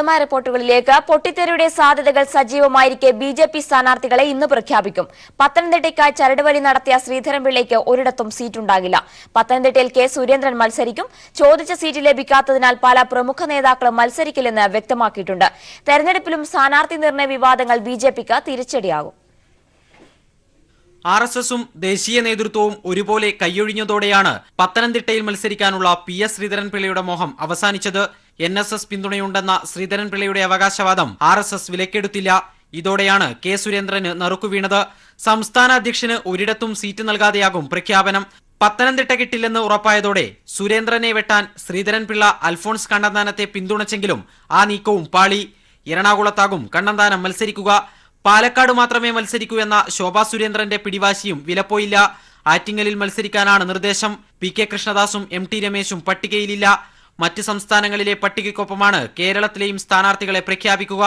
വിശദമായ റിപ്പോർട്ടുകളിലേക്ക്. പൊട്ടിത്തെറിയുടെ സാധ്യതകൾ സജീവമായിരിക്കെ ബിജെപി സ്ഥാനാർത്ഥികളെ ഇന്ന് പ്രഖ്യാപിക്കും. പത്തനംതിട്ടയ്ക്കായി ചരടുവലി നടത്തിയ ശ്രീധരൻപിള്ളയ്ക്ക് ഒരിടത്തും സീറ്റുണ്ടാകില്ല. പത്തനംതിട്ടയിൽ കെ സുരേന്ദ്രൻ മത്സരിക്കും. ചോദിച്ച സീറ്റ് ലഭിക്കാത്തതിനാൽ പല പ്രമുഖ നേതാക്കളും മത്സരിക്കില്ലെന്ന് വ്യക്തമാക്കിയിട്ടുണ്ട്. തെരഞ്ഞെടുപ്പിലും സ്ഥാനാർത്ഥി നിർണയ വിവാദങ്ങൾ ബിജെപിക്ക് തിരിച്ചടിയാകും. ആർഎസ്എസും ദേശീയ നേതൃത്വവും ഒരുപോലെ കൈയൊഴിഞ്ഞതോടെയാണ് പത്തനംതിട്ടയിൽ മത്സരിക്കാനുള്ള PS ശ്രീധരൻപിള്ളയുടെ മോഹം അവസാനിച്ചത്. NSS പിന്തുണയുണ്ടെന്ന ശ്രീധരൻപിള്ളയുടെ അവകാശവാദം RSS വിലക്കെടുത്തില്ല. ഇതോടെയാണ് കെ സുരേന്ദ്രന് നറുക്കുവീണത്. സംസ്ഥാന അധ്യക്ഷന് ഒരിടത്തും സീറ്റ് നൽകാതെയാകും പ്രഖ്യാപനം. പത്തനംതിട്ട കിട്ടില്ലെന്ന് ഉറപ്പായതോടെ സുരേന്ദ്രനെ വെട്ടാൻ ശ്രീധരൻപിള്ള അൽഫോൺസ് കണ്ണന്താനത്തെ പിന്തുണച്ചെങ്കിലും ആ നീക്കവും പാളി. എറണാകുളത്താകും കണ്ണന്താനം മത്സരിക്കുക. പാലക്കാട് മാത്രമേ മത്സരിക്കൂ എന്ന ശോഭാ സുരേന്ദ്രന്റെ പിടിവാശിയും വിലപ്പോയില്ല. ആറ്റിങ്ങലിൽ മത്സരിക്കാനാണ് നിർദ്ദേശം. PK കൃഷ്ണദാസും MT രമേശും പട്ടികയിലില്ല. മറ്റ് സംസ്ഥാനങ്ങളിലെ പട്ടികയ്ക്കൊപ്പമാണ് കേരളത്തിലെയും സ്ഥാനാർത്ഥികളെ പ്രഖ്യാപിക്കുക.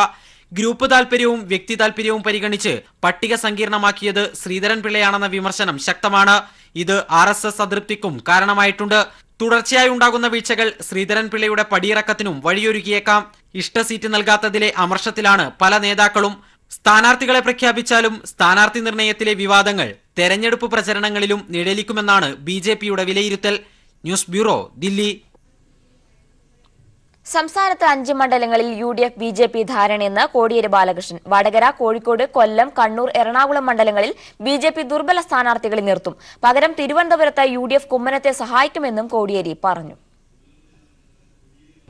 ഗ്രൂപ്പ് താൽപര്യവും വ്യക്തി താൽപര്യവും പരിഗണിച്ച് പട്ടിക സങ്കീർണമാക്കിയത് ശ്രീധരൻപിള്ളയാണെന്ന വിമർശനം ശക്തമാണ്. ഇത് RSS അതൃപ്തിക്കും കാരണമായിട്ടുണ്ട്. തുടർച്ചയായി ഉണ്ടാകുന്ന വീഴ്ചകൾ ശ്രീധരൻപിള്ളയുടെ പടിയിറക്കത്തിനും വഴിയൊരുക്കിയേക്കാം. ഇഷ്ട സീറ്റ് നൽകാത്തതിലെ അമർഷത്തിലാണ് പല നേതാക്കളും. സ്ഥാനാർത്ഥികളെ പ്രഖ്യാപിച്ചാലും സ്ഥാനാർത്ഥി നിർണയത്തിലെ വിവാദങ്ങൾ തെരഞ്ഞെടുപ്പ് പ്രചരണങ്ങളിലും നിഴലിക്കുമെന്നാണ് ബിജെപിയുടെ വിലയിരുത്തൽ. News bureau, Delhi. സംസ്ഥാനത്ത് 5 മണ്ഡലങ്ങളിൽ UDF BJP ധാരണയെന്ന് കോടിയേരി ബാലകൃഷ്ണൻ. വടകര, കോഴിക്കോട്, കൊല്ലം, കണ്ണൂർ, എറണാകുളം മണ്ഡലങ്ങളിൽ BJP ദുർബല സ്ഥാനാർത്ഥികളെ നിർത്തും. പകരം തിരുവനന്തപുരത്ത് UDF കുമ്മനത്തെ സഹായിക്കുമെന്നും കോടിയേരി പറഞ്ഞു.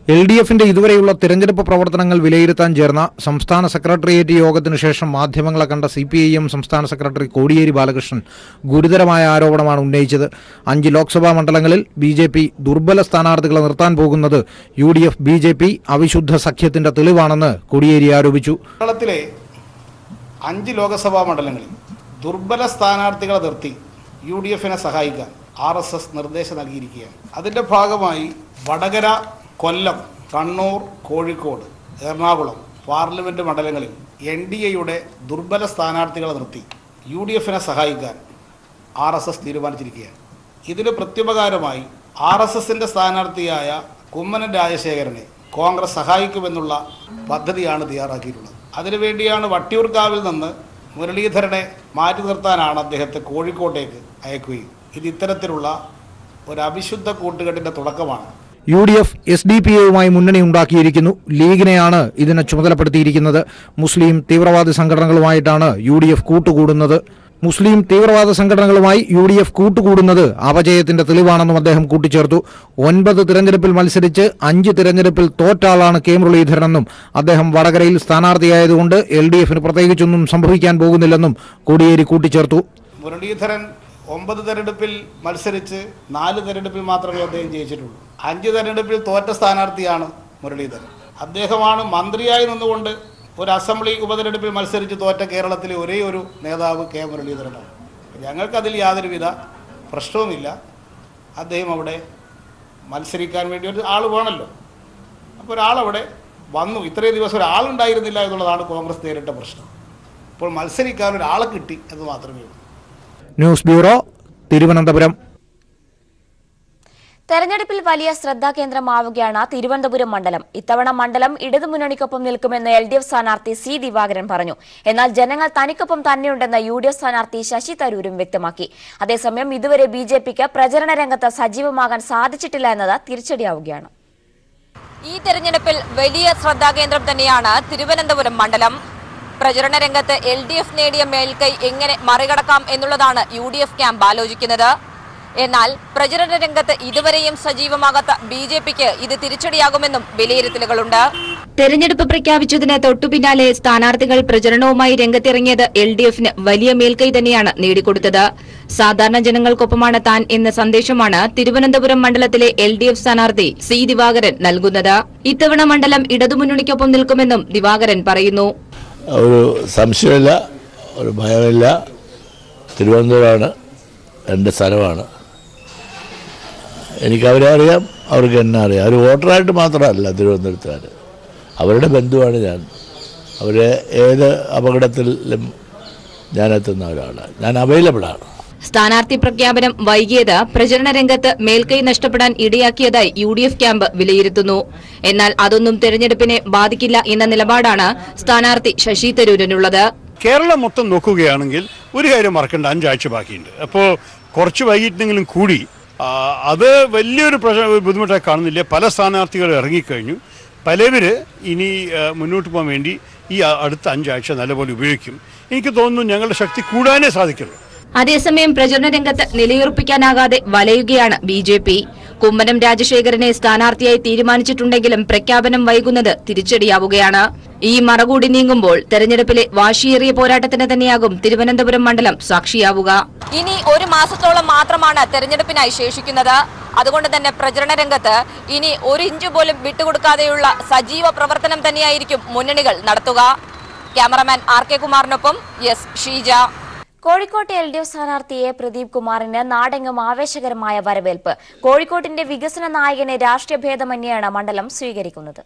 LDFന്റെ ഇതുവരെയുള്ള തിരഞ്ഞെടുപ്പ് പ്രവർത്തനങ്ങൾ വിലയിരുത്താൻ ചേർന്ന സംസ്ഥാന സെക്രട്ടേറിയറ്റ് യോഗത്തിനു ശേഷം മാധ്യമങ്ങളെ കണ്ട CPIM സംസ്ഥാന സെക്രട്ടറി കോടിയേരി ബാലകൃഷ്ണൻ ഗുരുതരമായ ആരോപണമാണ് ഉന്നയിച്ചത്. 5 ലോക്സഭാ മണ്ഡലങ്ങളിൽ BJP ദുർബല സ്ഥാനാർത്ഥികളെ നിർത്താൻ പോകുന്നത് UDF BJP അവിശുദ്ധ സഖ്യത്തിന്റെ തെളിവാണെന്ന് കോടിയേരി ആരോപിച്ചു. കേരളത്തിലെ 5 ലോക്സഭാ മണ്ഡലങ്ങളിൽ ദുർബല സ്ഥാനാർത്ഥികളെ നിർത്തി UDFനെ സഹായിക്കാൻ RSS നിർദ്ദേശം നൽകിയിരിക്കുകയാണ്. അതിന്റെ ഭാഗമായി വടകര, കൊല്ലം, കണ്ണൂർ, കോഴിക്കോട്, എറണാകുളം പാർലമെന്റ് മണ്ഡലങ്ങളിൽ NDAയുടെ ദുർബല സ്ഥാനാർത്ഥികളെ നിർത്തി UDFനെ സഹായിക്കാൻ RSS തീരുമാനിച്ചിരിക്കുകയാണ്. ഇതിന് പ്രത്യുപകാരമായി RSSന്റെ സ്ഥാനാർത്ഥിയായ കുമ്മനം രാജശേഖരനെ കോൺഗ്രസ് സഹായിക്കുമെന്നുള്ള പദ്ധതിയാണ് തയ്യാറാക്കിയിട്ടുള്ളത്. അതിനുവേണ്ടിയാണ് വട്ടിയൂർക്കാവിൽ നിന്ന് മുരളീധരനെ മാറ്റി നിർത്താനാണ് അദ്ദേഹത്തെ കോഴിക്കോട്ടേക്ക് അയക്കുകയും. ഇത് ഇത്തരത്തിലുള്ള ഒരു അവിശുദ്ധ കൂട്ടുകെട്ടിന്റെ തുടക്കമാണ്. UDF SDPAയുമായി മുന്നണി ഉണ്ടാക്കിയിരിക്കുന്നു. ലീഗിനെയാണ് ഇതിനെ ചുമതലപ്പെടുത്തിയിരിക്കുന്നത്. മുസ്ലിം തീവ്രവാദി സംഘടനകളുമായിട്ടാണ് UDF കൂട്ടുകൂടുന്നത്. മുസ്ലിം തീവ്രവാദ സംഘടനകളുമായി UDF കൂട്ടുകൂടുന്നത് അപജയത്തിന്റെ തെളിവാണെന്നും അദ്ദേഹം കൂട്ടിച്ചേർത്തു. 9 തിരഞ്ഞെടുപ്പിൽ മത്സരിച്ച് 5 തിരഞ്ഞെടുപ്പിൽ തോറ്റ ആളാണ് K മുരളീധരനെന്നും അദ്ദേഹം വടകരയിൽ സ്ഥാനാർത്ഥിയായതുകൊണ്ട് LDFന് പ്രത്യേകിച്ചൊന്നും സംഭവിക്കാൻ പോകുന്നില്ലെന്നും കോടിയേരി കൂട്ടിച്ചേർത്തു. മുരളീധരൻ 9 തെരഞ്ഞെടുപ്പിൽ മത്സരിച്ച് 4 തെരഞ്ഞെടുപ്പിൽ മാത്രമേ അദ്ദേഹം ജയിച്ചിട്ടുള്ളൂ. 5 തെരഞ്ഞെടുപ്പിൽ തോറ്റ സ്ഥാനാർത്ഥിയാണ് മുരളീധരൻ. അദ്ദേഹമാണ് മന്ത്രിയായി നിന്നുകൊണ്ട് ഒരു അസംബ്ലി ഉപതെരഞ്ഞെടുപ്പിൽ മത്സരിച്ച് തോറ്റ കേരളത്തിലെ ഒരേ ഒരു നേതാവ് K മുരളീധരനാണ്. ഞങ്ങൾക്കതിൽ യാതൊരുവിധ പ്രശ്നവുമില്ല. അദ്ദേഹം അവിടെ മത്സരിക്കാൻ വേണ്ടി ഒരു ആൾ വേണമല്ലോ. അപ്പോൾ ഒരാളവിടെ വന്നു. ഇത്രയും ദിവസം ഒരാളുണ്ടായിരുന്നില്ല എന്നുള്ളതാണ് കോൺഗ്രസ് നേരിട്ട പ്രശ്നം. ഇപ്പോൾ മത്സരിക്കാൻ ഒരാളെ കിട്ടി എന്ന് മാത്രമേ ഉള്ളൂ. News bureau, Thiruvananthapuram. തെരഞ്ഞെടുപ്പിൽ വലിയ ശ്രദ്ധാകേന്ദ്രമാവുകയാണ് തിരുവനന്തപുരം മണ്ഡലം. ഇത്തവണ മണ്ഡലം ഇടതുമുന്നണിക്കൊപ്പം നിൽക്കുമെന്ന് LDF സ്ഥാനാർത്ഥി C ദിവാകരൻ പറഞ്ഞു. എന്നാൽ ജനങ്ങൾ തനിക്കൊപ്പം തന്നെയുണ്ടെന്ന് UDF സ്ഥാനാർത്ഥി ശശി തരൂരും വ്യക്തമാക്കി. അതേസമയം ഇതുവരെ BJPക്ക് പ്രചരണ രംഗത്ത് സജീവമാകാൻ സാധിച്ചിട്ടില്ല എന്നത് തിരിച്ചടിയാവുകയാണ്. ഈ തെരഞ്ഞെടുപ്പിൽ വലിയ ശ്രദ്ധാകേന്ദ്രം തന്നെയാണ് തിരുവനന്തപുരം മണ്ഡലം. പ്രചരണ രംഗത്ത് LDF നേടിയ മേൽക്കൈ എങ്ങനെ മറികടക്കാം എന്നുള്ളതാണ് UDF ക്യാമ്പ് ആലോചിക്കുന്നത്. എന്നാൽ പ്രചരണ രംഗത്ത് ഇതുവരെയും സജീവമാകാത്ത BJPക്ക് ഇത് തിരിച്ചടിയാകുമെന്നും വിലയിരുത്തലുകളുണ്ട്. തെരഞ്ഞെടുപ്പ് പ്രഖ്യാപിച്ചതിന് തൊട്ടുപിന്നാലെ സ്ഥാനാർത്ഥികൾ പ്രചരണവുമായി രംഗത്തിറങ്ങിയത് LDFന് വലിയ മേൽക്കൈ തന്നെയാണ് നേടിക്കൊടുത്തത്. സാധാരണ ജനങ്ങൾക്കൊപ്പമാണ് താൻ എന്ന സന്ദേശമാണ് തിരുവനന്തപുരം മണ്ഡലത്തിലെ LDF സ്ഥാനാർത്ഥി C ദിവാകരൻ നൽകുന്നത്. ഇത്തവണ മണ്ഡലം ഇടതുമുന്നണിക്കൊപ്പം നിൽക്കുമെന്നും ദിവാകരൻ പറയുന്നു. ഒരു സംശയമില്ല, ഒരു ഭയമില്ല. തിരുവനന്തപുരമാണ് എൻ്റെ സ്ഥലമാണ്. എനിക്കവരെ അറിയാം, അവർക്ക് എന്നെ അറിയാം. അവർ വോട്ടറായിട്ട് മാത്രമല്ല തിരുവനന്തപുരത്തുകാർ, അവരുടെ ബന്ധുവാണ് ഞാൻ. അവരെ ഏത് അപകടത്തിലും ഞാൻ എത്തുന്ന ഒരാളാണ്. ഞാൻ അവൈലബിളാണ്. സ്ഥാനാർത്ഥി പ്രഖ്യാപനം വൈകിയത് പ്രചരണ രംഗത്ത് മേൽക്കൈ നഷ്ടപ്പെടാൻ ഇടയാക്കിയതായി UDF ക്യാമ്പ് വിലയിരുത്തുന്നു. എന്നാൽ അതൊന്നും തെരഞ്ഞെടുപ്പിനെ ബാധിക്കില്ല എന്ന നിലപാടാണ് സ്ഥാനാർത്ഥി ശശി തരൂരിനുള്ളത്. കേരളം മൊത്തം നോക്കുകയാണെങ്കിൽ ഒരു കാര്യം മറക്കേണ്ട, 5 ആഴ്ച ബാക്കിയുണ്ട്. അപ്പോൾ കുറച്ച് വൈകിട്ടെങ്കിലും കൂടി അത് വലിയൊരു ബുദ്ധിമുട്ടായി കാണുന്നില്ല. പല സ്ഥാനാർത്ഥികൾ ഇറങ്ങിക്കഴിഞ്ഞു. പലവര് ഇനി മുന്നോട്ട് പോകാൻ വേണ്ടി ഈ അടുത്ത 5 ആഴ്ച നല്ലപോലെ ഉപയോഗിക്കും. എനിക്ക് തോന്നുന്നു ഞങ്ങളുടെ ശക്തി കൂടാനേ സാധിക്കുള്ളൂ. അതേസമയം പ്രചരണ രംഗത്ത് നിലയുറപ്പിക്കാനാകാതെ വലയുകയാണ് BJP. കുമ്മനം രാജശേഖരനെ സ്ഥാനാർത്ഥിയായി തീരുമാനിച്ചിട്ടുണ്ടെങ്കിലും പ്രഖ്യാപനം വൈകുന്നത് തിരിച്ചടിയാവുകയാണ്. ഈ മറകൂടി നീങ്ങുമ്പോൾ തെരഞ്ഞെടുപ്പിലെ വാശിയേറിയ പോരാട്ടത്തിന് തന്നെയാകും തിരുവനന്തപുരം മണ്ഡലം സാക്ഷിയാവുക. ഇനി 1 മാസത്തോളം മാത്രമാണ് തെരഞ്ഞെടുപ്പിനായി ശേഷിക്കുന്നത്. അതുകൊണ്ട് തന്നെ പ്രചരണ രംഗത്ത് ഇനി 1 ഇഞ്ച് പോലും വിട്ടുകൊടുക്കാതെയുള്ള സജീവ പ്രവർത്തനം തന്നെയായിരിക്കും മുന്നണികൾ നടത്തുക. ക്യാമറമാൻ RK കുമാറിനൊപ്പം ഷീജ. കോഴിക്കോട്ടെ LDF സ്ഥാനാർത്ഥി പ്രദീപ് കുമാറിന് നാടെങ്ങും ആവേശകരമായ വരവേൽപ്പ്. കോഴിക്കോട്ടിന്റെ വികസന നായകനെ രാഷ്ട്രീയ ഭേദമന്യേയാണ് മണ്ഡലം സ്വീകരിക്കുന്നത്.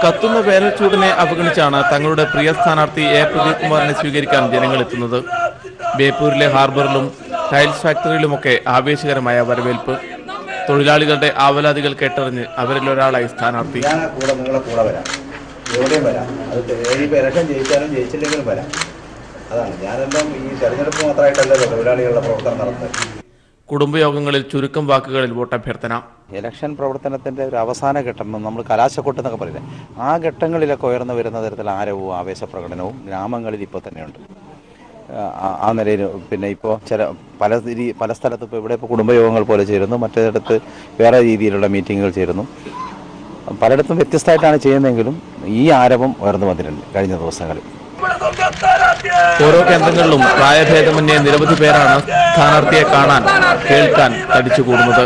കത്തുന്ന വേനൽച്ചൂടിനെ അവഗണിച്ചാണ് തങ്ങളുടെ പ്രിയ സ്ഥാനാർത്ഥി പ്രദീപ് കുമാറിനെ സ്വീകരിക്കാൻ ജനങ്ങൾ എത്തുന്നത്. ബേപ്പൂരിലെ ഹാർബറിലും ടൈൽസ് ഫാക്ടറിയിലുമൊക്കെ ആവേശകരമായ വരവേൽപ്പ്. തൊഴിലാളികളുടെ ആവലാതികൾ കേട്ടറിഞ്ഞ് അവരിൽ ഒരാളായി സ്ഥാനാർത്ഥി. കുടുംബയോഗങ്ങളിൽ ചുരുക്കം വാക്കുകളിൽ വോട്ടഭ്യർത്ഥന. ഇലക്ഷൻ പ്രവർത്തനത്തിന്റെ ഒരു അവസാന ഘട്ടം, നമ്മൾ കലാശക്കൊട്ട് എന്നൊക്കെ പറയുന്നത്, ആ ഘട്ടങ്ങളിലൊക്കെ ഉയർന്നു വരുന്ന തരത്തിൽ ആരവവും ആവേശപ്രകടനവും ഗ്രാമങ്ങളിൽ ഇപ്പോൾ തന്നെയുണ്ട്. ആ നിലയിൽ പിന്നെ ഇപ്പോൾ പല സ്ഥലത്തും ഇപ്പോൾ ഇവിടെ ഇപ്പോൾ കുടുംബയോഗങ്ങൾ പോലെ ചേരുന്നു, മറ്റേടത്ത് വേറെ രീതിയിലുള്ള മീറ്റിങ്ങുകൾ ചേരുന്നു. പലയിടത്തും വ്യത്യസ്തമായിട്ടാണ് ചെയ്യുന്നതെങ്കിലും ഈ ആരവം ഉയർന്നു വന്നിട്ടുണ്ട് കഴിഞ്ഞ ദിവസങ്ങളിൽ. ഓരോ കേന്ദ്രങ്ങളിലും പ്രായഭേദമന്യേ നിരവധി പേരാണ് സ്ഥാനാർത്ഥിയെ കാണാൻ കേൾക്കാൻ തടിച്ചുകൂടുന്നത്.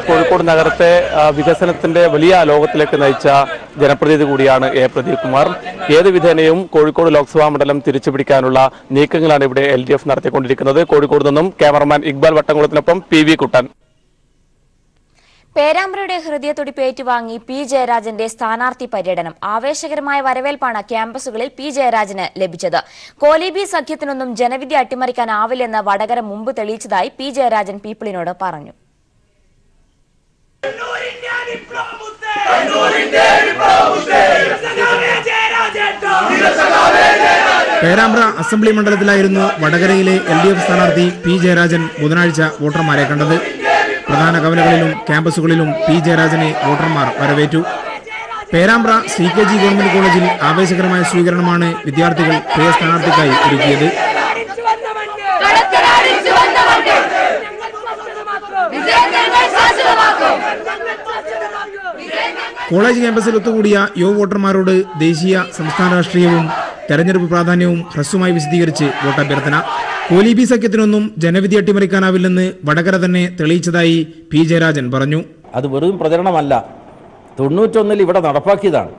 കോഴിക്കോട് നഗരത്തെ വികസനത്തിന്റെ വലിയ ലോകത്തിലേക്ക് നയിച്ച ജനപ്രതിനിധി കൂടിയാണ് പ്രദീപ് കുമാർ. ഏത് വിധേനയും കോഴിക്കോട് ലോക്സഭാ മണ്ഡലം തിരിച്ചുപിടിക്കാനുള്ള നീക്കങ്ങളാണ് ഇവിടെ LDF നടത്തിക്കൊണ്ടിരിക്കുന്നത്. കോഴിക്കോട് നിന്നും ക്യാമറമാൻ ഇക്ബാൽ വട്ടംകുളത്തിനൊപ്പം PV കുട്ടൻ. പേരാമ്പ്രയുടെ ഹൃദയത്തുടിപ്പ് ഏറ്റുവാങ്ങി P ജയരാജന്റെ സ്ഥാനാർത്ഥി പര്യടനം. ആവേശകരമായ വരവേൽപ്പാണ് ക്യാമ്പസുകളിൽ P ജയരാജന് ലഭിച്ചത്. കോലീബി സഖ്യത്തിനൊന്നും ജനവിധി അട്ടിമറിക്കാനാവില്ലെന്ന് വടകര മുമ്പ് തെളിയിച്ചതായി P ജയരാജൻ പീപ്പിളിനോട് പറഞ്ഞു. പേരാമ്പ്ര അസംബ്ലി മണ്ഡലത്തിലായിരുന്നു വടകരയിലെ LDF സ്ഥാനാർത്ഥി P ജയരാജൻ ബുധനാഴ്ച വോട്ടർമാരെ കണ്ടത്. പ്രധാന കവലകളിലും ക്യാമ്പസുകളിലും P ജയരാജനെ വോട്ടർമാർ വരവേറ്റു. പേരാമ്പ്ര CKG ഗവൺമെന്റ് കോളേജിൽ ആവേശകരമായ സ്വീകരണമാണ് വിദ്യാർത്ഥികൾ പ്രിയ സ്ഥാനാർത്ഥിക്കായി ഒരുക്കിയത്. കോളേജ് ക്യാമ്പസിൽ ഒത്തുകൂടിയ യുവ വോട്ടർമാരോട് ദേശീയ സംസ്ഥാന രാഷ്ട്രീയവും തെരഞ്ഞെടുപ്പ് പ്രാധാന്യവും ഹ്രസ്വമായി വിശദീകരിച്ച് വോട്ടഭ്യർത്ഥന. കോലീബി സഖ്യത്തിനൊന്നും ജനവിധി അട്ടിമറിക്കാനാവില്ലെന്ന് വടകര തന്നെ തെളിയിച്ചതായി P ജയരാജൻ പറഞ്ഞു. അത് വെറും പ്രചരണമല്ല, 91 ഇവിടെ നടപ്പാക്കിയതാണ്.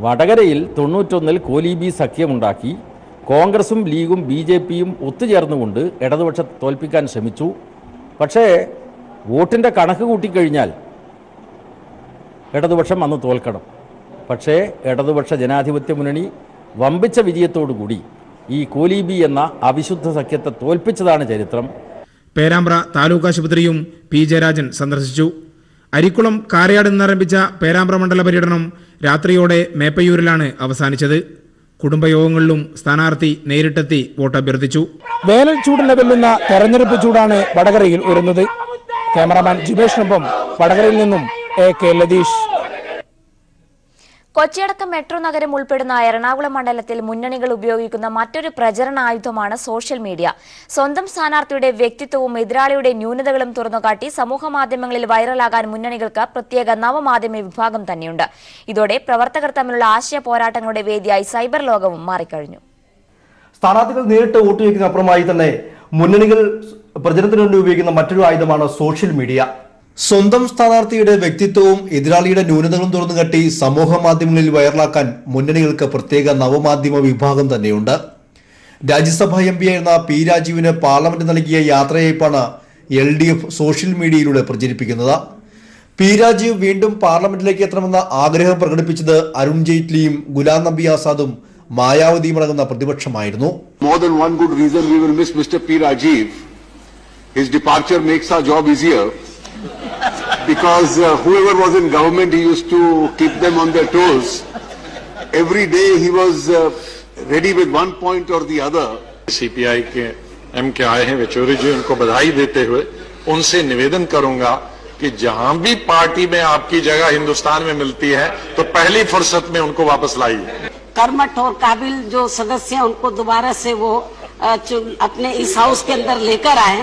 വടകരയിൽ 91 കോലീബി സഖ്യമുണ്ടാക്കി കോൺഗ്രസും ലീഗും BJPയും ഒത്തുചേർന്നുകൊണ്ട് ഇടതുപക്ഷത്തെ തോൽപ്പിക്കാൻ ശ്രമിച്ചു. പക്ഷേ വോട്ടിൻ്റെ കണക്ക് കൂട്ടിക്കഴിഞ്ഞാൽ ഇടതുപക്ഷം അന്ന് തോൽക്കണം. പക്ഷേ ഇടതുപക്ഷ ജനാധിപത്യ മുന്നണി വമ്പിച്ച വിജയത്തോടുകൂടി ഈ കോലീബി എന്ന അവിശുദ്ധ സഖ്യത്തെ തോൽപ്പിച്ചതാണ് ചരിത്രം. പേരാമ്പ്ര താലൂക്ക് ആശുപത്രിയും P ജയരാജൻ സന്ദർശിച്ചു. അരിക്കുളം കാരയാട് നിന്നാരംഭിച്ച പേരാമ്പ്ര മണ്ഡല പര്യടനം രാത്രിയോടെ മേപ്പയൂരിലാണ് അവസാനിച്ചത്. കുടുംബയോഗങ്ങളിലും സ്ഥാനാർത്ഥി നേരിട്ടെത്തി വോട്ടഭ്യർത്ഥിച്ചു. വേനൽ ചൂടിനെ വെല്ലുന്ന തെരഞ്ഞെടുപ്പ് ചൂടാണ് വടകരയിൽ ഉയരുന്നത്. ക്യാമറാമാൻ ജിബേഷിനൊപ്പം വടകരയിൽ നിന്നും AK ലതീഷ്. കൊച്ചിയടക്കം മെട്രോ നഗരം ഉൾപ്പെടുന്ന എറണാകുളം മണ്ഡലത്തിൽ മുന്നണികൾ ഉപയോഗിക്കുന്ന മറ്റൊരു പ്രചരണ ആയുധമാണ് സോഷ്യൽ മീഡിയ. സ്വന്തം സ്ഥാനാർത്ഥിയുടെ വ്യക്തിത്വവും എതിരാളിയുടെ ന്യൂനതകളും തുറന്നുകാട്ടി സമൂഹമാധ്യമങ്ങളിൽ വൈറലാകാൻ മുന്നണികൾക്ക് പ്രത്യേക നവമാധ്യമ വിഭാഗം തന്നെയുണ്ട്. ഇതോടെ പ്രവർത്തകർ തമ്മിലുള്ള ആശയ പോരാട്ടങ്ങളുടെ വേദിയായി സൈബർ ലോകവും മാറിക്കഴിഞ്ഞു. സ്ഥാനാർത്ഥികൾ നേരിട്ട് വോട്ട് ചെയ്യുന്നതിനപ്പുറമായി തന്നെ മുന്നണികൾ പ്രചരണത്തിന് വേണ്ടി ഉപയോഗിക്കുന്ന മറ്റൊരു ആയുധമാണ് സോഷ്യൽ മീഡിയ. സ്വന്തം സ്ഥാനാർത്ഥിയുടെ വ്യക്തിത്വവും എതിരാളിയുടെ ന്യൂനതകളും തുറന്നുകാട്ടി സമൂഹ മാധ്യമങ്ങളിൽ വൈറലാക്കാൻ മുന്നണികൾക്ക് പ്രത്യേക നവമാധ്യമ വിഭാഗം തന്നെയുണ്ട്. രാജ്യസഭാ MP ആയിരുന്ന P രാജീവിന് പാർലമെന്റ് നൽകിയ യാത്രയയപ്പാണ് LDF സോഷ്യൽ മീഡിയയിലൂടെ പ്രചരിപ്പിക്കുന്നത്. പി രാജീവ് വീണ്ടും പാർലമെന്റിലേക്ക് എത്തണമെന്ന ആഗ്രഹം പ്രകടിപ്പിച്ചത് അരുൺ ജെയ്റ്റ്ലിയും ഗുലാം നബി ആസാദും മായാവതിയും അടങ്ങുന്ന പ്രതിപക്ഷമായിരുന്നു. More than one good reason we will miss Mr. P. Rajiv. His departure makes our job easier because whoever was in government, he used to keep them on their toes. Every day he was ready with one point or the other. CPI के M के आए हैं वेचूरी जी, उनको बधाई देते हुए उनसे निवेदन करूंगा कि जहां भी पार्टी में आपकी जगह हिंदुस्तान में मिलती है तो पहली फुर्सत में उनको वापस लाइए. कर्मठ और काबिल जो सदस्य हैं उनको दोबारा से वो अपने इस हाउस के अंदर लेकर आए.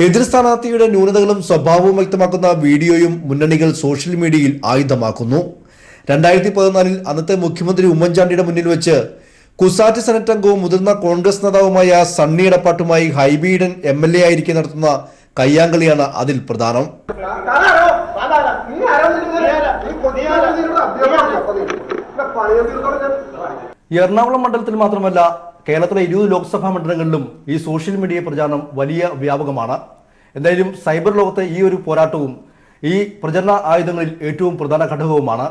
എതിർ സ്ഥാനാർത്ഥിയുടെ ന്യൂനതകളും സ്വഭാവവും വ്യക്തമാക്കുന്ന വീഡിയോയും മുന്നണികൾ സോഷ്യൽ മീഡിയയിൽ ആയുധമാക്കുന്നു. 2014 അന്നത്തെ മുഖ്യമന്ത്രി ഉമ്മൻചാണ്ടിയുടെ മുന്നിൽ വെച്ച് കുസാറ്റ് സെനറ്റ് അംഗവും മുതിർന്ന കോൺഗ്രസ് നേതാവുമായ സണ്ണി എടപ്പാട്ടുമായി ഹൈബീഡൻ MLA ആയിരിക്കെ നടത്തുന്ന കയ്യാങ്കളിയാണ് അതിൽ പ്രധാനം. എറണാകുളം മണ്ഡലത്തിൽ മാത്രമല്ല കേരളത്തിലെ 20 ലോക്സഭാ മണ്ഡലങ്ങളിലും ഈ സോഷ്യൽ മീഡിയ പ്രചാരണം വലിയ വ്യാപകമാണ്. എന്തായാലും സൈബർ ലോകത്തെ ഈ ഒരു പോരാട്ടവും ഈ പ്രചരണ ആയുധങ്ങളിൽ ഏറ്റവും പ്രധാന ഘടകവുമാണ്.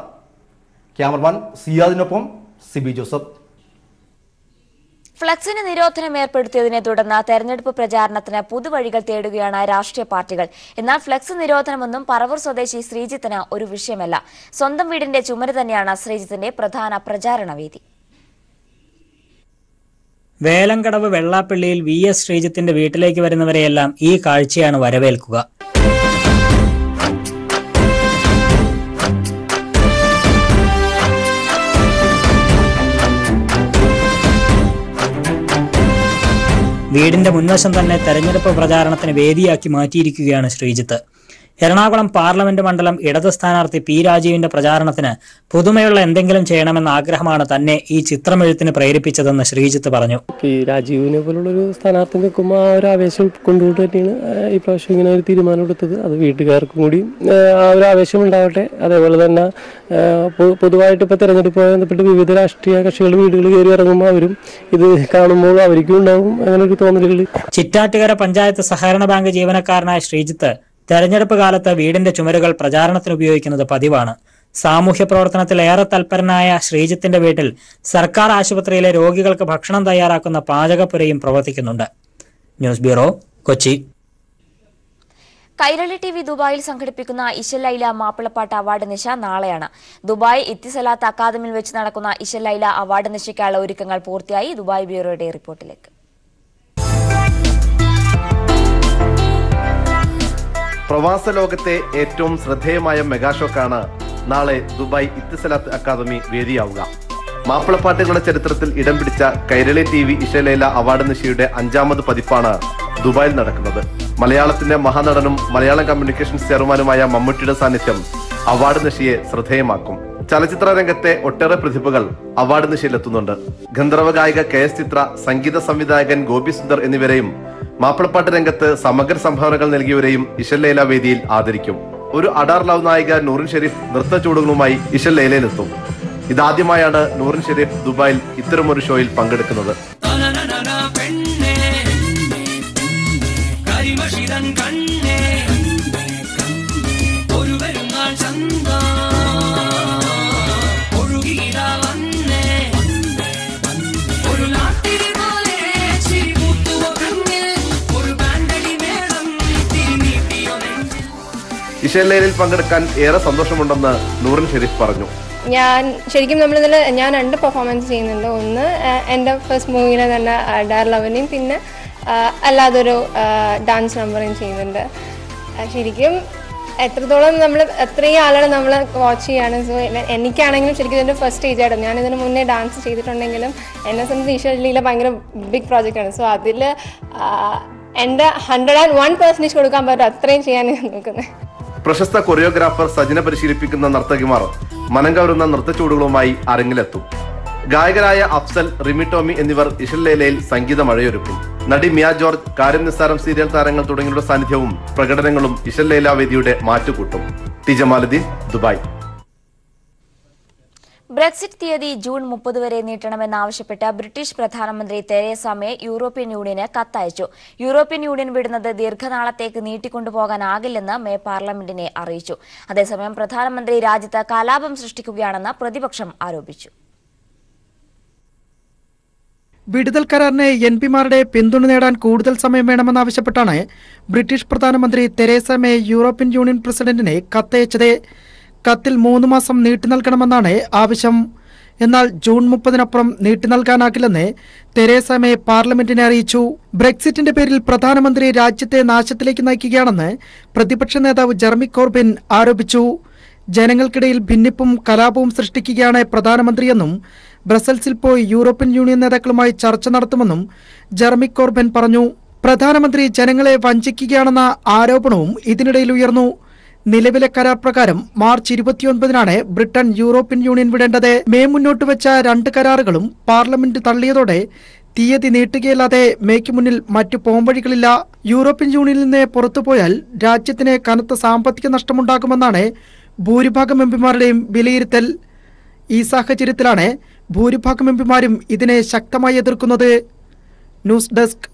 ക്യാമറമാൻ സിയാദിനൊപ്പം സിബി ജോസഫ്. ഫ്ലക്സിന് നിരോധനം ഏർപ്പെടുത്തിയതിനെ തുടർന്ന് തെരഞ്ഞെടുപ്പ് പ്രചാരണത്തിന് പുതുവഴികൾ തേടുകയാണ് രാഷ്ട്രീയ പാർട്ടികൾ. എന്നാൽ ഫ്ലക്സ് നിരോധനമൊന്നും പറവൂർ സ്വദേശി ശ്രീജിത്തിന് ഒരു വിഷയമല്ല. സ്വന്തം വീടിന്റെ ചുമര് തന്നെയാണ് ശ്രീജിത്തിന്റെ പ്രധാന പ്രചാരണ വേദി. വേലങ്കടവ് വെള്ളാപ്പള്ളിയിൽ VS ശ്രീജിത്തിന്റെ വീട്ടിലേക്ക് വരുന്നവരെയെല്ലാം ഈ കാഴ്ചയാണ് വരവേൽക്കുക. വീടിന്റെ മുൻവശം തന്നെ തെരഞ്ഞെടുപ്പ് പ്രചാരണത്തിന് വേദിയാക്കി മാറ്റിയിരിക്കുകയാണ് ശ്രീജിത്ത്. എറണാകുളം പാർലമെന്റ് മണ്ഡലം ഇടത് സ്ഥാനാർത്ഥി പി രാജീവിന്റെ പ്രചാരണത്തിന് പുതുമയുള്ള എന്തെങ്കിലും ചെയ്യണമെന്ന ആഗ്രഹമാണ് തന്നെ ഈ ചിത്രമെഴുത്തിന് പ്രേരിപ്പിച്ചതെന്ന് ശ്രീജിത്ത് പറഞ്ഞു. പി രാജീവിനെ പോലുള്ളൊരു സ്ഥാനാർത്ഥി നിൽക്കുമ്പോൾ ആ ഒരു ആവേശം കൊണ്ടുകൊണ്ട് തന്നെയാണ് ഈ പ്രാവശ്യം ഇങ്ങനെ ഒരു തീരുമാനം എടുത്തത്. അത് വീട്ടുകാർക്കും കൂടി ആ ഒരു ആവേശം ഉണ്ടാവട്ടെ. അതേപോലെ തന്നെ പൊതുവായിട്ട് ഇപ്പോൾ തെരഞ്ഞെടുപ്പുമായി ബന്ധപ്പെട്ട് വിവിധ രാഷ്ട്രീയ കക്ഷികൾ വീടുകൾ കയറി ഇറങ്ങുമ്പോൾ അവരും ഇത് കാണുമ്പോൾ അവർക്കും ഉണ്ടാവും അങ്ങനെ ഒരു തോന്നലുകൾ. ചിറ്റാറ്റുകര പഞ്ചായത്ത് സഹകരണ ബാങ്ക് ജീവനക്കാരനായ ശ്രീജിത്ത് തെരഞ്ഞെടുപ്പ് കാലത്ത് വീടിന്റെ ചുമരുകൾ പ്രചാരണത്തിന് ഉപയോഗിക്കുന്നത് പതിവാണ്. സാമൂഹ്യ പ്രവർത്തനത്തിൽ ഏറെ തൽപരനായ ശ്രീജിത്തിന്റെ വീട്ടിൽ സർക്കാർ ആശുപത്രിയിലെ രോഗികൾക്ക് ഭക്ഷണം തയ്യാറാക്കുന്ന പാചകപ്പുരയും പ്രവർത്തിക്കുന്നുണ്ട്. News bureau, Kochi. Kairali TV ദുബായിൽ സംഘടിപ്പിക്കുന്ന ഇശൽ ലൈല മാപ്പിളപ്പാട്ട് അവാർഡ് നിശ നാളെയാണ്. ദുബായ് ഇത്തിസലാത്ത് അക്കാദമിയിൽ വെച്ച് നടക്കുന്ന ഇശൽ ലൈല അവാർഡ് നിശയ്ക്കുള്ള ഒരുക്കങ്ങൾ പൂർത്തിയായി. ദുബായ് ബ്യൂറോയുടെ റിപ്പോർട്ടിലേക്ക്. പ്രവാസ ലോകത്തെ ഏറ്റവും ശ്രദ്ധേയമായ മെഗാഷോക്കാണ് നാളെ ദുബായ് ഇത്തിസലാത്ത് അക്കാദമി വേദിയാവുക. മാപ്പിളപ്പാട്ടുകളുടെ ചരിത്രത്തിൽ ഇടം പിടിച്ച കൈരളി TV ഇശലേല അവാർഡ് നിശയുടെ 5ാമത് പതിപ്പാണ് ദുബായിൽ നടക്കുന്നത്. മലയാളത്തിന്റെ മഹാനടനും മലയാളം കമ്മ്യൂണിക്കേഷൻസ് ചെയർമാനുമായ മമ്മൂട്ടിയുടെ സാന്നിധ്യം അവാർഡ് നിശയെ ശ്രദ്ധേയമാക്കും. ചലച്ചിത്ര രംഗത്തെ ഒട്ടേറെ പ്രതിഭകൾ അവാർഡ് നിശയിലെത്തുന്നുണ്ട്. ഗന്ധർവ ഗായിക KS ചിത്ര, സംഗീത സംവിധായകൻ ഗോപി സുന്ദർ എന്നിവരെയും മാപ്പിളപ്പാട്ട് രംഗത്ത് സമഗ്ര സംഭാവനകൾ നൽകിയവരെയും ഇശൽ ലൈല വേദിയിൽ ആദരിക്കും. ഒരു അഡാർ ലവ് നായിക നൂറിൻ ഷെരീഫ് നൃത്ത ചൂടുകളുമായി ഇശൽ ലൈലയിലെത്തും. ഇതാദ്യമായാണ് നൂറിൻ ഷെരീഫ് ദുബായിൽ ഇത്തരമൊരു ഷോയിൽ പങ്കെടുക്കുന്നത്. ഇശൽ ലൈലയിൽ പങ്കെടുക്കാൻ ഏറെ സന്തോഷമുണ്ടെന്ന് നൂറിൻ ഷെരീഫ് പറഞ്ഞു. ഞാൻ ശരിക്കും ഞാൻ 2 പെർഫോമൻസ് ചെയ്യുന്നുണ്ട്. ഒന്ന് എൻ്റെ ഫസ്റ്റ് മൂവിയിലെ തന്നെ ഡാർ ലവനെയും പിന്നെ അല്ലാതൊരു ഡാൻസ് നമ്പറും ചെയ്യുന്നുണ്ട്. ശരിക്കും എത്രത്തോളം അത്രയും ആളുകൾ നമ്മൾ വാച്ച് ചെയ്യാണ്. സോ എനിക്കാണെങ്കിലും ശരിക്കും ഇതിൻ്റെ ഫസ്റ്റ് സ്റ്റേജ് ആയിരുന്നു. ഞാൻ ഇതിന് മുന്നേ ഡാൻസ് ചെയ്തിട്ടുണ്ടെങ്കിലും എന്നെ സംബന്ധിച്ച് ഇശൽ ലൈല ഭയങ്കര ബിഗ് പ്രോജക്റ്റാണ്. സോ അതിൽ എൻ്റെ 101% കൊടുക്കാൻ പറ്റും. അത്രയും ചെയ്യാൻ നോക്കുന്നത്. പ്രശസ്ത കൊറിയോഗ്രാഫർ സജിന പരിശീലിപ്പിക്കുന്ന നർത്തകിമാർ മനം കവരുന്ന നൃത്തച്ചൂടുകളുമായി അരങ്ങിലെത്തും. ഗായകരായ അഫ്സൽ, റിമി ടോമി എന്നിവർ ഇശൽ ലൈലയിൽ സംഗീത മഴയൊരുക്കും. നടി മിയ ജോർജ്, കാര്യം നിസ്സാരം സീരിയൽ താരങ്ങൾ തുടങ്ങിയവരുടെ സാന്നിധ്യവും പ്രകടനങ്ങളും ഇശൽ ലൈല വേദിയുടെ മാറ്റുകൂട്ടും. T Jamaluddin, Dubai. ബ്രെക്സിറ്റ് തീയതി ജൂൺ 30 വരെ നീട്ടണമെന്നാവശ്യപ്പെട്ട് ബ്രിട്ടീഷ് പ്രധാനമന്ത്രി തെരേസ മേ യൂറോപ്യൻ യൂണിയന് കത്തയച്ചു. യൂറോപ്യൻ യൂണിയൻ വിടുന്നത് ദീർഘനാളത്തേക്ക് നീട്ടിക്കൊണ്ടുപോകാനാകില്ലെന്ന് മേ പാർലമെന്റിനെ അറിയിച്ചു. അതേസമയം പ്രധാനമന്ത്രി രാജ്യത്ത് കലാപം സൃഷ്ടിക്കുകയാണെന്ന് പ്രതിപക്ഷം ആരോപിച്ചു. വിടുതൽ കരാറിന് എംപിമാരുടെ പിന്തുണ നേടാൻ കൂടുതൽ സമയം വേണമെന്നാവശ്യപ്പെട്ടാണ് ബ്രിട്ടീഷ് പ്രധാനമന്ത്രി തെരേസ മേ യൂറോപ്യൻ യൂണിയൻ പ്രസിഡന്റിനെ കത്തയച്ചത്. കത്തിൽ 3 മാസം നീട്ടി നൽകണമെന്നാണ് ആവശ്യം. എന്നാൽ ജൂൺ 30-നപ്പുറം നീട്ടി നൽകാനാകില്ലെന്ന് തെരേസ മേ പാർലമെന്റിനെ അറിയിച്ചു. ബ്രെക്സിറ്റിന്റെ പേരിൽ പ്രധാനമന്ത്രി രാജ്യത്തെ നാശത്തിലേക്ക് നയിക്കുകയാണെന്ന് പ്രതിപക്ഷ നേതാവ് ജെറമി കോർബിൻ ആരോപിച്ചു. ജനങ്ങൾക്കിടയിൽ ഭിന്നിപ്പും കലാപവും സൃഷ്ടിക്കുകയാണ് പ്രധാനമന്ത്രിയെന്നും ബ്രസൽസിൽ പോയി യൂറോപ്യൻ യൂണിയൻ നേതാക്കളുമായി ചർച്ച നടത്തുമെന്നും ജെറമി കോർബിൻ പറഞ്ഞു. പ്രധാനമന്ത്രി ജനങ്ങളെ വഞ്ചിക്കുകയാണെന്ന ആരോപണവും ഇതിനിടയിൽ ഉയർന്നു. നിലവിലെ കരാർ പ്രകാരം March 29-നാണ് Britain European union വിടേണ്ടത്. May മുന്നോട്ട് വെച്ച 2 കരാറുകളും പാർലമെന്റ് തള്ളിയതോടെ തീയതി നീട്ടുകയല്ലാതെ മേയ്ക്ക് മുന്നിൽ മറ്റു പോംവഴികളില്ല. യൂറോപ്യൻ യൂണിയനിൽ നിന്ന് പുറത്തുപോയാൽ രാജ്യത്തിന് കനത്ത സാമ്പത്തിക നഷ്ടമുണ്ടാകുമെന്നാണ് ഭൂരിഭാഗം എംപിമാരുടെയും വിലയിരുത്തൽ. ഈ സാഹചര്യത്തിലാണ് ഭൂരിഭാഗം എംപിമാരും ഇതിനെ ശക്തമായി എതിർക്കുന്നത്. News desk.